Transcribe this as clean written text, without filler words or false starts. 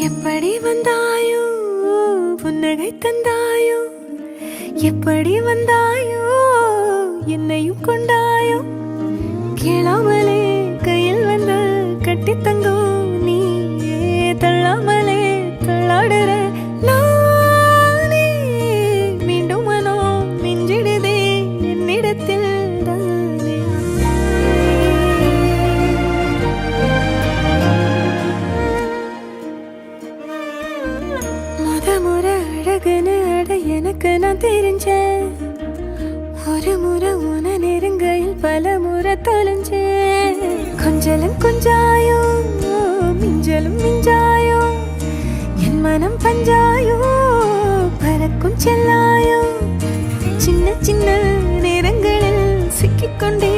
எப்படி வந்தாயோ புன்னகை தந்தாயோ எப்படி வந்தாயோ என்னையும் கொண்டாயோ கேளாமலே கையில் வந்து கட்டி தங்கோ நீ தள்ளாமலே தள்ளாடுற நானே மீண்டும் மனோ மிஞ்சிடுதே என்னிடத்தில் முறை அழகுன்னு அட எனக்கு நான் தெரிஞ்சேன் ஒரு முறை உன நெருங்கையில் பல முறை தொலைஞ்சேன் கொஞ்சலும் கொஞ்சாயோ மிஞ்சலும் மிஞ்சாயோ என் மனம் பஞ்சாயோ பறக்கும் செல்லாயோ சின்ன சின்ன நேரங்களில் சிக்கிக்கொண்டே